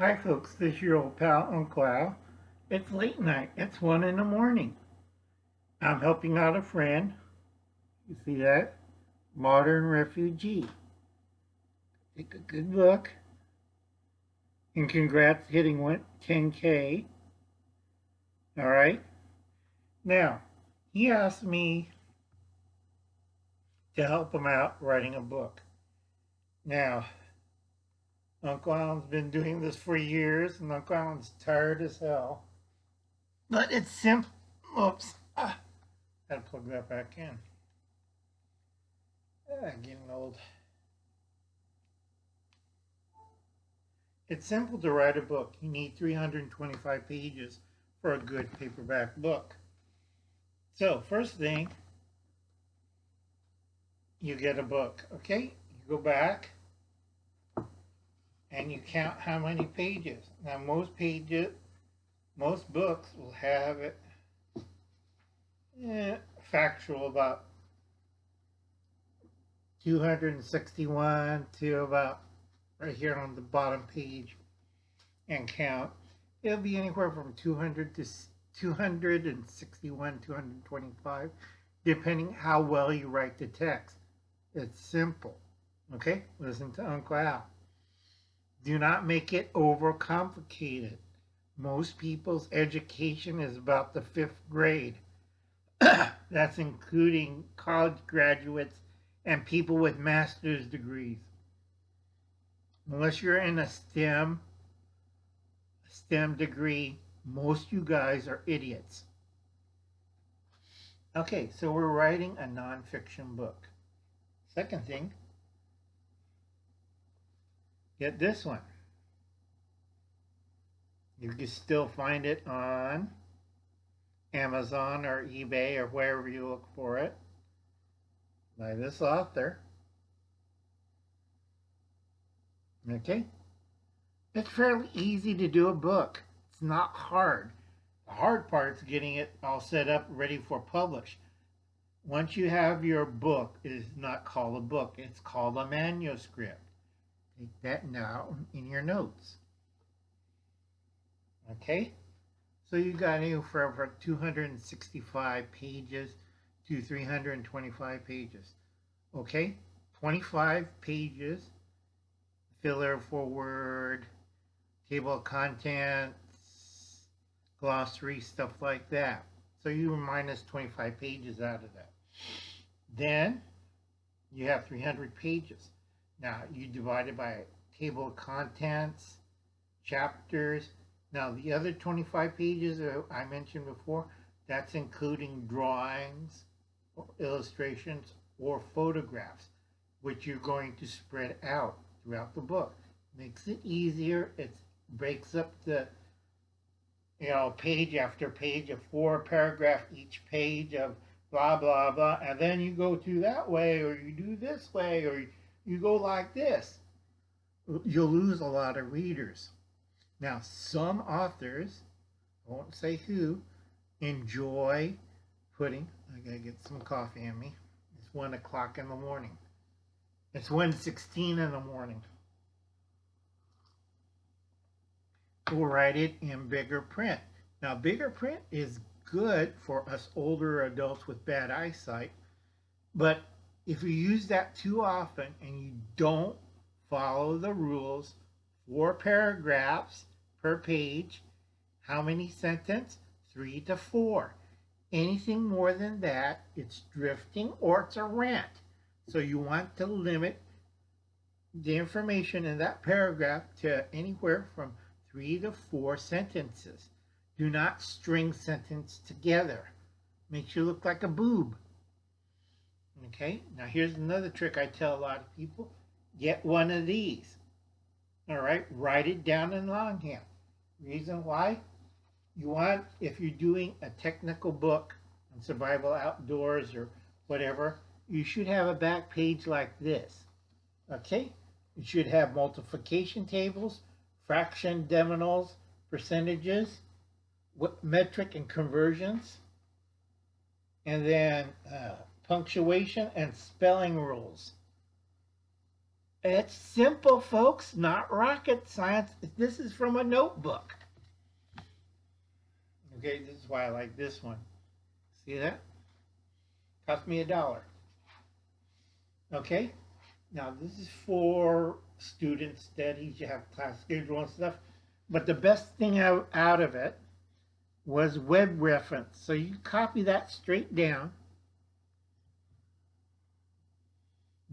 Hi folks, this is your old pal Uncle Al. It's late night. It's 1 in the morning. I'm helping out a friend. You see that? Modern Refugee. Take a good look. And congrats hitting 10K. Alright? Now, he asked me to help him out writing a book. Now, Uncle Alan's been doing this for years, and Uncle Alan's tired as hell. But it's simple. Oops. Gotta plug that back in. Getting old. It's simple to write a book. You need 325 pages for a good paperback book. So, first thing, you get a book, okay? You go back and you count how many pages. Now, most books will have it factual about 261 to about right here on the bottom page and count. It'll be anywhere from 200 to 261, 225, depending how well you write the text. It's simple. Okay? Listen to Uncle Al. Do not make it overcomplicated. Most people's education is about the 5th grade. That's including college graduates and people with master's degrees. Unless you're in a STEM degree, most you guys are idiots. Okay, so we're writing a nonfiction book. Second thing, get this one. You can still find it on Amazon or eBay or wherever you look for it, by this author. Okay? It's fairly easy to do a book. It's not hard. The hard part is getting it all set up, ready for publish. Once you have your book, it is not called a book. It's called a manuscript. Take that now in your notes. Okay? So you got anywhere from 265 pages to 325 pages. Okay? 25 pages, filler, forward, table of contents, glossary, stuff like that. So you minus 25 pages out of that. Then you have 300 pages. Now you divide it by table of contents, chapters. Now the other 25 pages that I mentioned before, that's including drawings, or illustrations, or photographs, which you're going to spread out throughout the book. Makes it easier. It breaks up the page after page of 4 paragraph each page of blah blah blah, and then you go to that way, or you do this way, or you go like this. You'll lose a lot of readers. Now, some authors, I won't say who, enjoy putting, I gotta get some coffee in me. It's 1 o'clock in the morning. It's 1:16 in the morning. We'll write it in bigger print. Now, bigger print is good for us older adults with bad eyesight, but if you use that too often and you don't follow the rules, 4 paragraphs per page, how many sentences? 3 to 4. Anything more than that, it's drifting or it's a rant. So you want to limit the information in that paragraph to anywhere from 3 to 4 sentences. Do not string sentences together. Makes you look like a boob. Okay, now here's another trick I tell a lot of people. Get one of these. All right, write it down in longhand. Reason why? You want, if you're doing a technical book on survival outdoors or whatever, you should have a back page like this. Okay? It should have multiplication tables, fraction decimals, percentages, metric and conversions, and then punctuation and spelling rules. It's simple, folks, not rocket science. This is from a notebook. Okay, this is why I like this one. See that? Cost me $1. Okay, now this is for student studies. You have class schedule and stuff. But the best thing out of it was web reference. So you copy that straight down.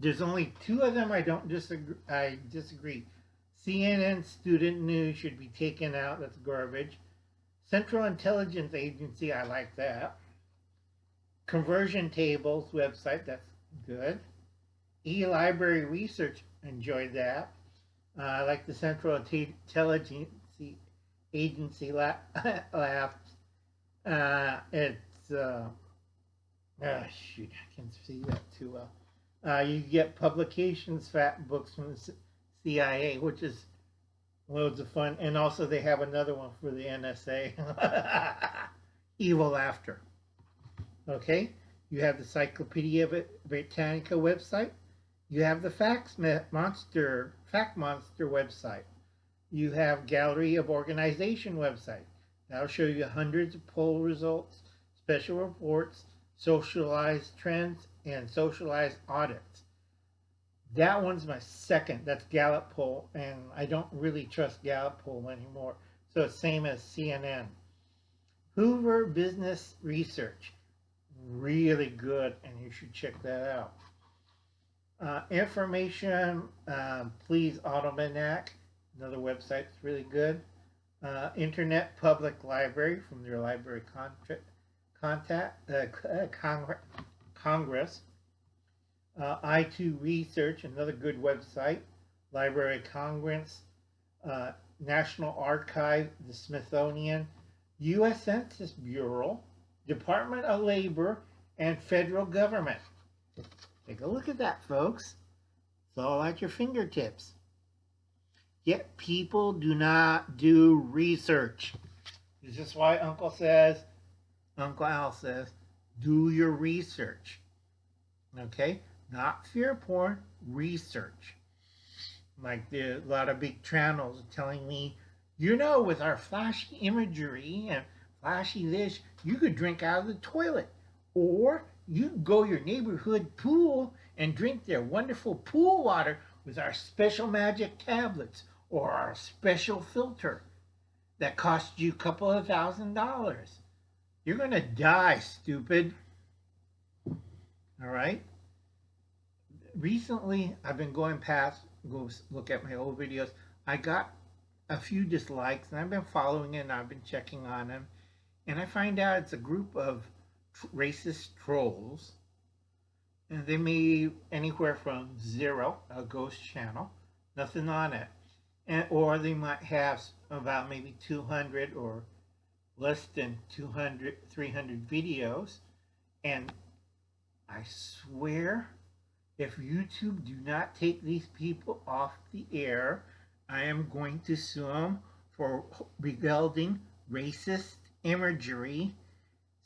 There's only two of them I don't disagree. I disagree. CNN student news should be taken out. That's garbage. Central Intelligence Agency, I like that. Conversion tables website, that's good. E-library research, enjoyed that. I like the Central Intelligence Agency labs. It's shoot, I can see that too well. You get publications, fact books from the CIA, which is loads of fun. And also they have another one for the NSA. Evil Laughter. Okay, you have the Encyclopedia Britannica website. You have the Fact Monster website. You have Gallery of Organization website. That'll show you hundreds of poll results, special reports, socialized trends, and socialized audits. That one's my second. That's Gallup poll, and I don't really trust Gallup poll anymore. So it's same as CNN. Hoover Business Research. Really good, and you should check that out. Information, Please Almanac, another website that's really good. Internet Public Library from their Library Congress. I2 Research, another good website. Library of Congress, National Archive, the Smithsonian, U.S. Census Bureau, Department of Labor, and federal government. Take a look at that, folks. It's all at your fingertips. Yet people do not do research. This is why Uncle Al says, do your research. Okay? Not fear porn, research. Like a lot of big channels telling me, you know, with our flashy imagery and flashy this, you could drink out of the toilet. Or you could go to your neighborhood pool and drink their wonderful pool water with our special magic tablets or our special filter that costs you a couple of $1,000s. You're going to die, stupid. All right? Recently, I've been going past, go look at my old videos. I got a few dislikes, and I've been following it, and I've been checking on them. And I find out it's a group of racist trolls. And they may anywhere from 0, a ghost channel, nothing on it. And, or they might have about maybe 200 or less than 200, 300 videos. And I swear, if YouTube do not take these people off the air, I am going to sue them for regarding racist imagery,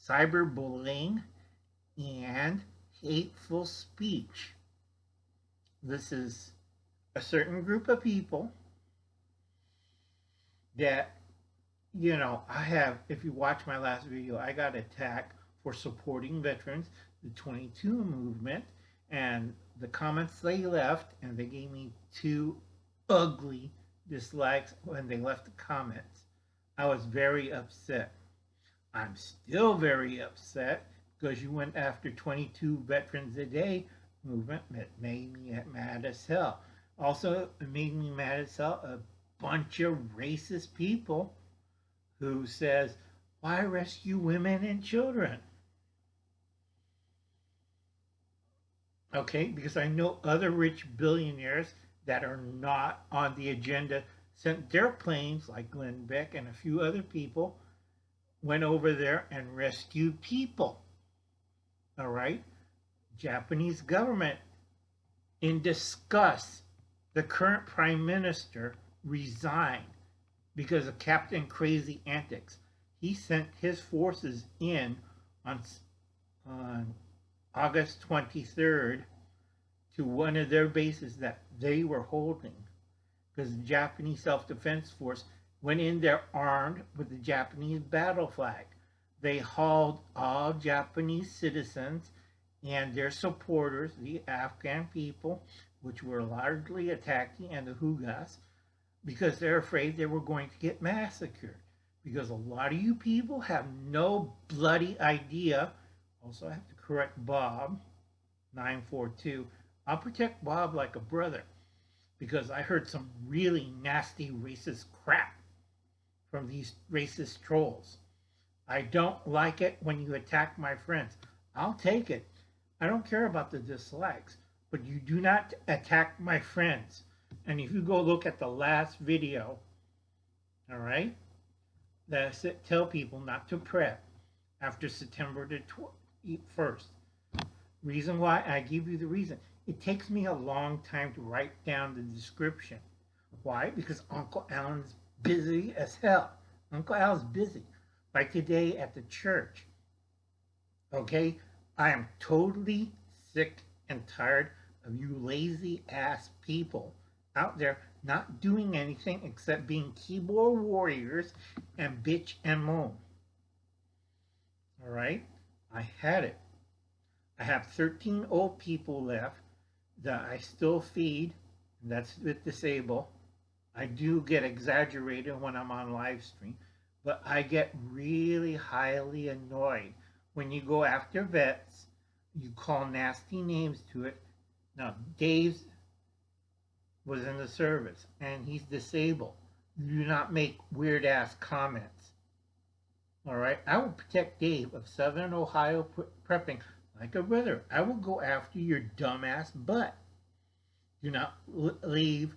cyberbullying, and hateful speech. This is a certain group of people that, you know, I have, if you watch my last video, I got attacked for supporting veterans, the 22 movement, and the comments they left, and they gave me 2 ugly dislikes when they left the comments. I was very upset. I'm still very upset because you went after 22 Veterans a Day movement. It made me mad as hell. Also, it made me mad as hell a bunch of racist people who says, why rescue women and children? Okay, because I know other rich billionaires that are not on the agenda sent their planes, like Glenn Beck and a few other people, went over there and rescued people. All right? Japanese government, in disgust, the current prime minister resigned because of Captain Crazy antics. He sent his forces in on August 23rd to one of their bases that they were holding, because the Japanese Self-Defense Force went in there armed with the Japanese battle flag. They hauled all Japanese citizens and their supporters, the Afghan people, which were largely attacking, and the Hugas, because they're afraid they were going to get massacred. Because a lot of you people have no bloody idea. Also, I have to correct Bob, 942. I'll protect Bob like a brother, because I heard some really nasty racist crap from these racist trolls. I don't like it when you attack my friends. I'll take it. I don't care about the dislikes, but you do not attack my friends. And if you go look at the last video, all right, that I tell people not to prep after September the 1st. Reason why, I give you the reason. It takes me a long time to write down the description. Why? Because Uncle Alan's busy as hell. Uncle Al's busy. Like today at the church. Okay? I am totally sick and tired of you lazy ass people out there not doing anything except being keyboard warriors and bitch and moan. Alright? I had it. I have 13 old people left that I still feed, and that's with Disable. I do get exaggerated when I'm on live stream, but I get really highly annoyed when you go after vets, you call nasty names to it. Now, Dave was in the service, and he's disabled. You do not make weird-ass comments. All right? I will protect Dave of Southern Ohio prepping like a brother. I will go after your dumbass butt. Do not leave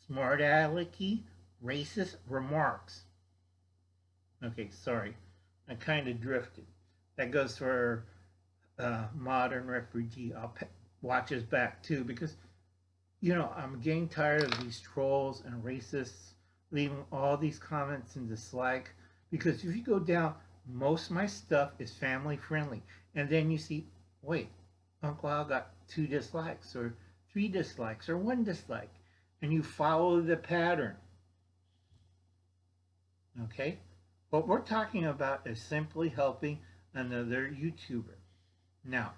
smart-alecky, racist remarks. Okay, sorry. I kind of drifted. That goes for Modern Refugee. I'll watch his back too, because, you know, I'm getting tired of these trolls and racists leaving all these comments and dislike. Because if you go down, most of my stuff is family friendly. And then you see, wait, Uncle Al got 2 dislikes or 3 dislikes or 1 dislike. And you follow the pattern. Okay? What we're talking about is simply helping another YouTuber. Now,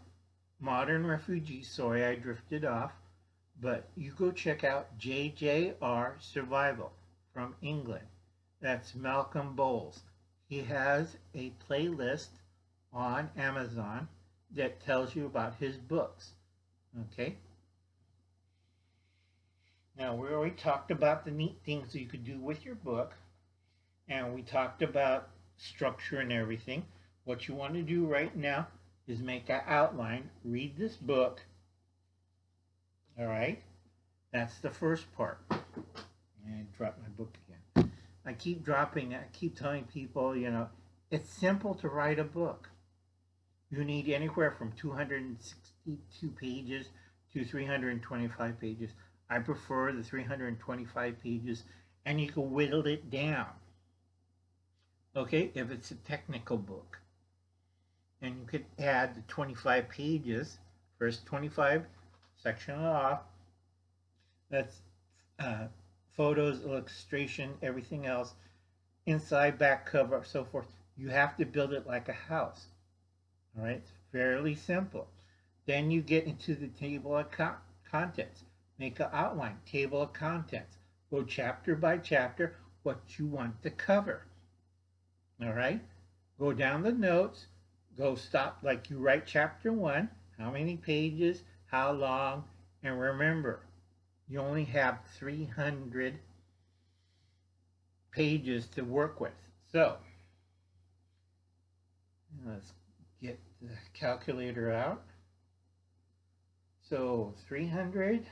Modern Refugee, sorry I drifted off, but you go check out JJR Survival from England. That's Malcolm Bowles. He has a playlist on Amazon that tells you about his books. Okay? Now, we already talked about the neat things that you could do with your book, and we talked about structure and everything. What you want to do right now is make an outline, read this book. All right? That's the first part. And I dropped my book again. I keep dropping it. I keep telling people, you know, it's simple to write a book. You need anywhere from 262 pages to 325 pages. I prefer the 325 pages, and you can whittle it down. Okay, if it's a technical book. And you could add the 25 pages, first 25, section it off. That's photos, illustration, everything else, inside, back cover, so forth. You have to build it like a house. All right, it's fairly simple. Then you get into the table of contents. Make an outline, table of contents. Go chapter by chapter, what you want to cover. All right, go down the notes. Go stop, like you write chapter 1, how many pages, how long, and remember, you only have 300 pages to work with. So, let's get the calculator out. So, 300,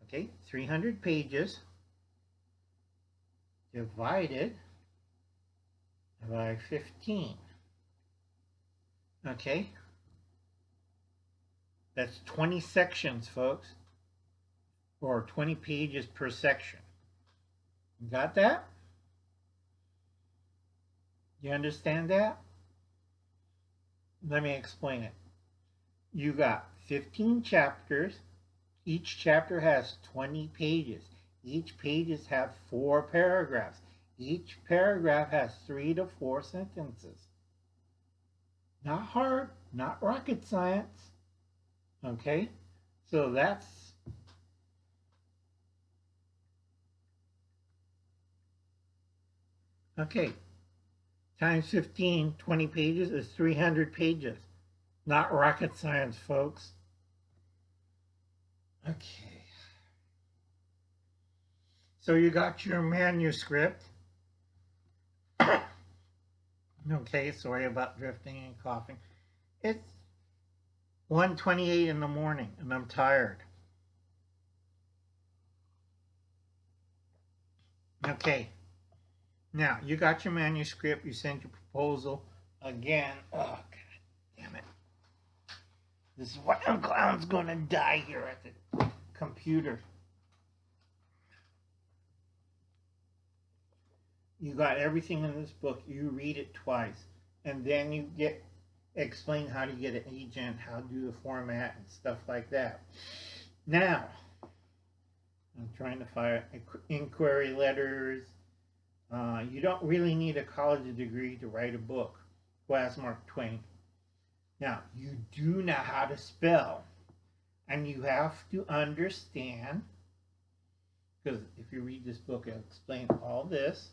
okay, 300 pages divided by 15. Okay, that's 20 sections, folks, or 20 pages per section. You got that? You understand that? Let me explain it. You got 15 chapters, Each chapter has 20 pages. Each pages have 4 paragraphs. Each paragraph has 3 to 4 sentences. Not hard, not rocket science. Okay? So that's okay. Times 15, 20 pages is 300 pages. Not rocket science, folks. Okay. So you got your manuscript. Okay, sorry about drifting and coughing. It's 1:28 in the morning and I'm tired. Okay. Now, you got your manuscript, you sent your proposal. Again, oh, God damn it. This is why Uncle Alan's gonna die here at the computer. You got everything in this book. You read it twice. And then you explain how to get an agent, how to do the format and stuff like that. Now, I'm trying to fire inquiry letters. You don't really need a college degree to write a book. Well, ask Mark Twain. Now, you do know how to spell. And you have to understand, because if you read this book, it'll explain all this.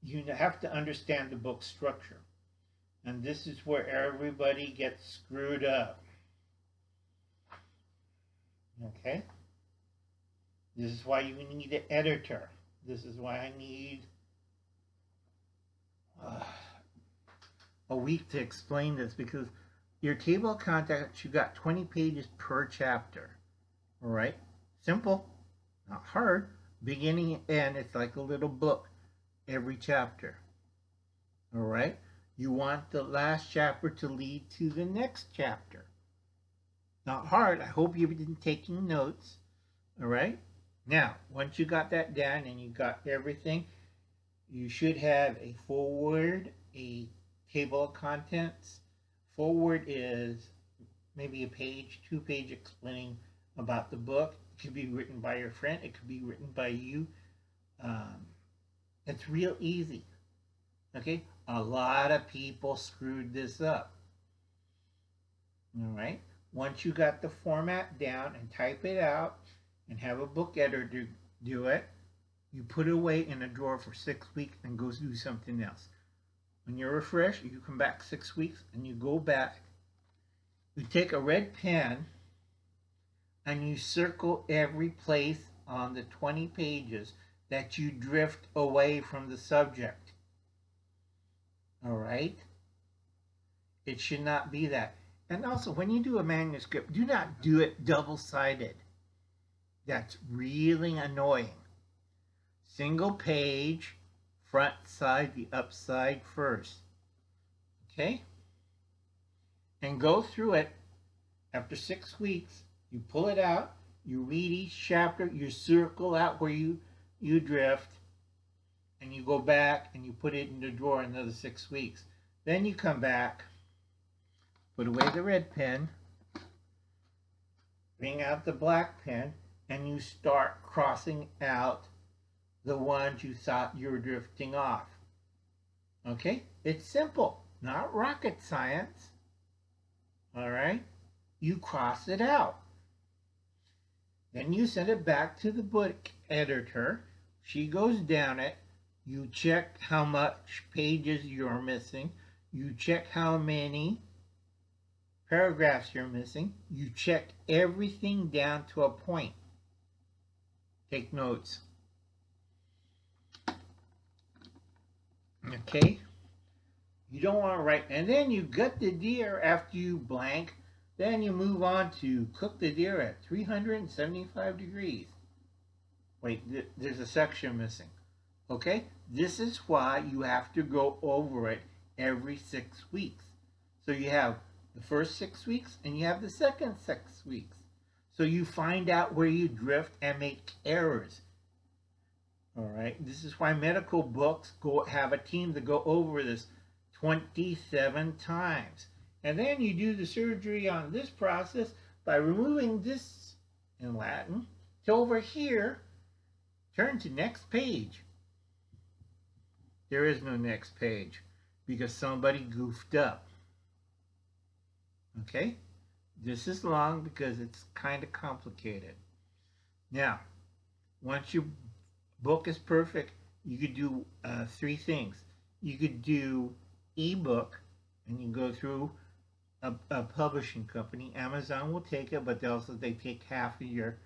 You have to understand the book structure. And this is where everybody gets screwed up. Okay? This is why you need an editor. This is why I need a week to explain this, because your table of contents, you got 20 pages per chapter. All right? Simple, not hard. Beginning and end, it's like a little book every chapter. All right? You want the last chapter to lead to the next chapter. Not hard. I hope you've been taking notes. All right? Now, once you got that down and you got everything, you should have a foreword, a table of contents. Foreword is maybe a page, 2-page explaining about the book. It could be written by your friend. It could be written by you. It's real easy. Okay? A lot of people screwed this up. All right? Once you got the format down and type it out and have a book editor do it, you put it away in a drawer for 6 weeks and go do something else. When you're refreshed, you come back 6 weeks and you go back. You take a red pen and you circle every place on the 20 pages that you drift away from the subject. All right? It should not be that. And also, when you do a manuscript, do not do it double-sided. That's really annoying. Single page, front side, the upside first. Okay? And go through it. After 6 weeks, you pull it out, you read each chapter, you circle out where you drift, and you go back and you put it in the drawer another 6 weeks. Then you come back, put away the red pen, bring out the black pen, and you start crossing out the ones you thought you were drifting off. Okay? It's simple, not rocket science. All right? You cross it out. Then you send it back to the book editor. She goes down it. You check how much pages you're missing. You check how many paragraphs you're missing. You check everything down to a point. Take notes. Okay? You don't want to write. And then you gut the deer after you blank. Then you move on to cook the deer at 375 degrees. Wait, there's a section missing. Okay? This is why you have to go over it every 6 weeks. So you have the first 6 weeks and you have the second 6 weeks. So you find out where you drift and make errors. All right? This is why medical books have a team to go over this 27 times. And then you do the surgery on this process, by removing this in Latin to over here, turn to next page. There is no next page because somebody goofed up. Okay? This is long because it's kind of complicated. Now, once your book is perfect, you could do 3 things. You could do ebook, and you go through a publishing company. Amazon will take it, but they take half of your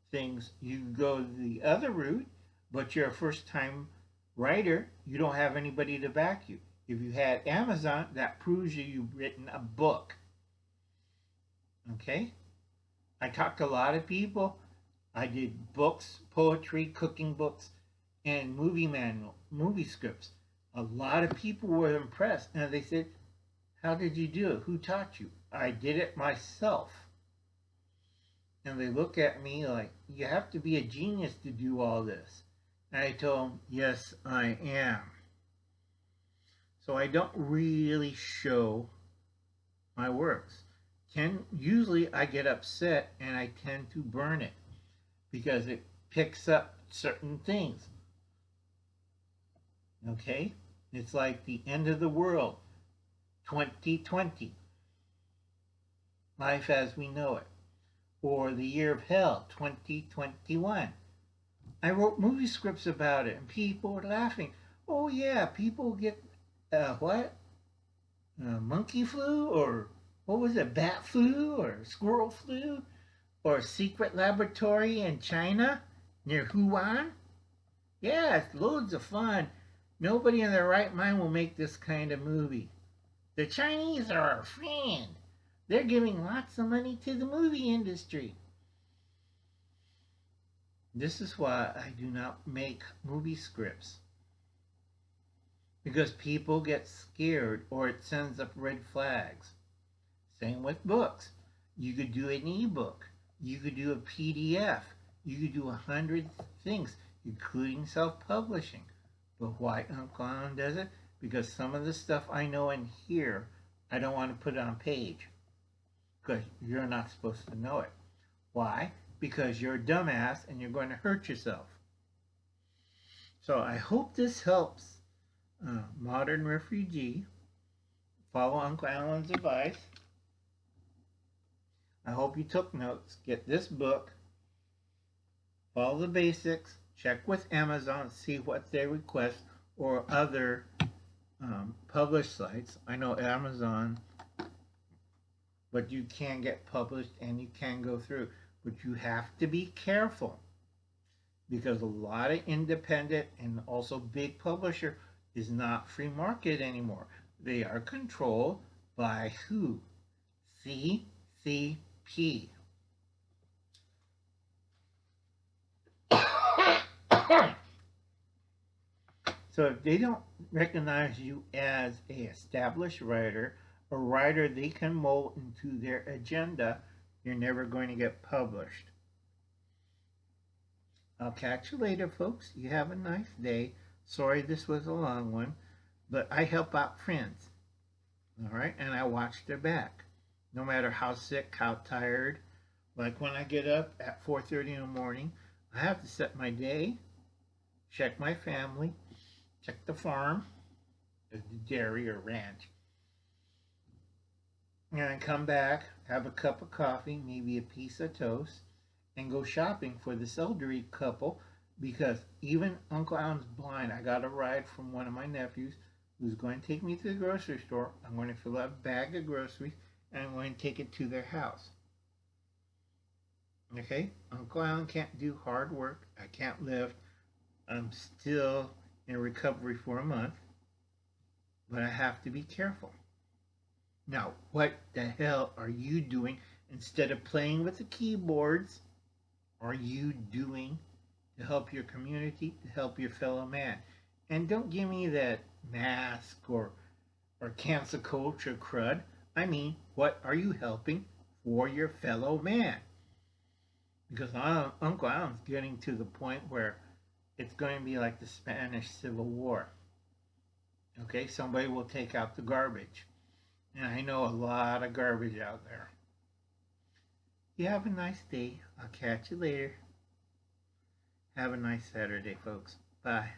things. You go the other route, but you're a first-time writer. You don't have anybody to back you. If you had Amazon, that proves you've written a book. Okay? I talked to a lot of people. I did books, poetry, cooking books, and movie scripts. A lot of people were impressed, and they said, "How did you do it? Who taught you?" I did it myself. And they look at me like, "You have to be a genius to do all this." And I told them, "Yes, I am." So I don't really show my works. Usually I get upset and I tend to burn it because it picks up certain things. Okay? It's like the end of the world, 2020, life as we know it, or the year of hell, 2021. I wrote movie scripts about it, and people were laughing. Oh yeah, people get monkey flu, or what was it, bat flu, or squirrel flu, or secret laboratory in China near Wuhan. Yeah, it's loads of fun. Nobody in their right mind will make this kind of movie. The Chinese are our friend. They're giving lots of money to the movie industry. This is why I do not make movie scripts. Because people get scared or it sends up red flags. Same with books. You could do an ebook. You could do a PDF. You could do 100 things, including self-publishing. But why Uncle Alan does it? Because some of the stuff I know in here, I don't want to put it on page. Because you're not supposed to know it. Why? Because you're a dumbass and you're going to hurt yourself. So I hope this helps modern refugee follow Uncle Alan's advice. I hope you took notes. Get this book. Follow the basics. Check with Amazon. See what they request or other published sites. I know Amazon, but you can get published and you can go through. But you have to be careful because a lot of independent and also big publisher is not free market anymore. They are controlled by who? CCP. So if they don't recognize you as an established writer, a writer they can mold into their agenda, you're never going to get published. I'll catch you later, folks. You have a nice day. Sorry this was a long one, but I help out friends. All right? And I watch their back. No matter how sick, how tired. Like when I get up at 4:30 in the morning, I have to set my day, check my family, check the farm, the dairy or ranch. And I come back, have a cup of coffee, maybe a piece of toast, and go shopping for this elderly couple because even Uncle Alan's blind. I got a ride from one of my nephews who's going to take me to the grocery store. I'm going to fill out a bag of groceries and I'm going to take it to their house. Okay? Uncle Alan can't do hard work. I can't lift. I'm still in recovery for a month. But I have to be careful. Now, what the hell are you doing instead of playing with the keyboards? Are you doing to help your community, to help your fellow man? And don't give me that mask or cancel culture crud. I mean, what are you helping for your fellow man? Because Uncle Alan's getting to the point where it's going to be like the Spanish Civil War. Okay, somebody will take out the garbage. And I know a lot of garbage out there. You have a nice day. I'll catch you later. Have a nice Saturday, folks. Bye.